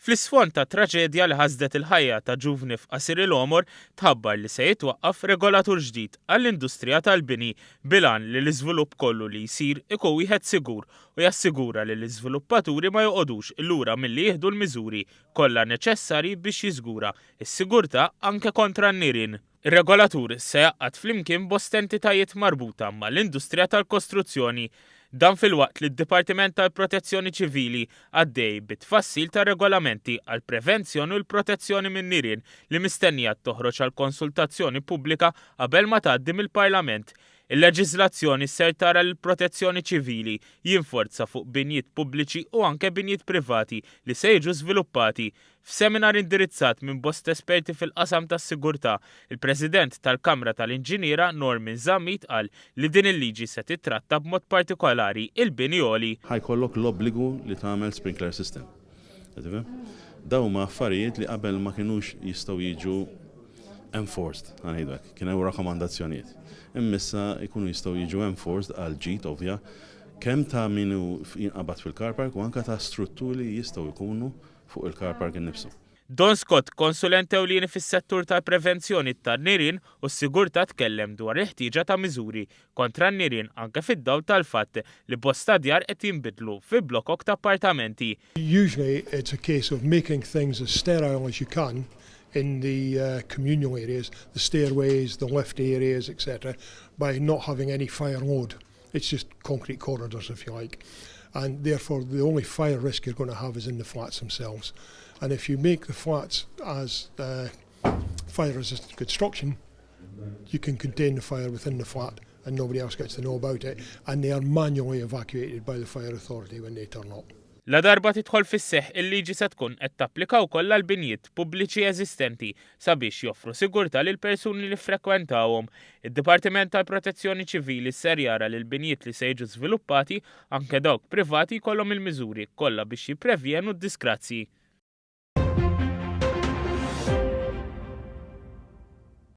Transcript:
Fl-isfond ta' traġedja li ħasdet il-ħajja ta' ġuvni f'Qasir il-Għomor tħabbar li se jitwaqqaf regolatur ġdid għall-industrija tal-bini bilan li l-iżvilupp kollu li jsir ikun wieħed sigur u jassigura li l-iżviluppaturi ma joqogħdux lura milli jieħdu l-miżuri kollha neċessarji biex jiżgura s-sigurtà anke kontra n-nirien. Ir-regolatur se jaqgħad flimkien bost entitajiet marbuta mal-industrija tal-kostruzzjoni dan fil-waqt li d-Dipartiment tal-Protezzjoni Ċivili għaddej bit-tfassil ta' regolamenti għal prevenzjoni u l-protezzjoni minn nirien li mistennija toħroġ għal konsultazzjoni pubblika qabel ma tgħaddi mill-Parlament. Il-leġiżlazzjoni ser tara l-protezzjoni ċivili jinforza fuq binjiet pubbliċi u anke binjiet privati li se jiġu żviluppati. F'seminar indirizzat minn bost esperti fil-qasam tas-sigurtà, il-President tal-Kamra tal-Inġiniera Norman Zammit qal li din il-liġi se titratta b'mod partikolari il-bini għoli. Ħajkollok l-obbligu li tagħmel sprinkler system. Daw ma affarijiet li qabel ma kinux jistgħu jiġu enforced, għanidwek, kien hemm rakkomandazzjonijiet. Immissa jkunu jistgħu jiġu enforced għal ġid ovvja kemm ta' minu jinqabad fil-car park u anke ta' strutturi jistgħu jkunu fuq il-car park innifsu. Don Scott, konsulent ewlieni fis-settur tal-prevenzjoni tan-nirien u s-sigurtà tkellem dwar il-ħtieġa ta' miżuri kontra n-nirien anke fid-dawl tal-fatt li bosta djar qed jinbidlu fi blokok ta' appartamenti. Usually it's a case of making things as sterile as you can in the communal areas, the stairways, the lift areas, etc., by not having any fire load. It's just concrete corridors, if you like. And therefore, the only fire risk you're going to have is in the flats themselves. And if you make the flats as fire-resistant construction, you can contain the fire within the flat and nobody else gets to know about it. And they are manually evacuated by the fire authority when they turn up. La darba tidħol fis-seħħ il-liġi se tkun qed tapplika wkoll għall-binjiet pubbliċi eżistenti sabiex joffru sigurtà lil persuni li ffrekwentawhom. Id-Dipartiment tal-Protezzjoni Ċivili ser jara li l-binjiet li se jiġu żviluppati anke dawk privati jkollhom il-miżuri kollha biex jipprevjenu d-diskrazzi.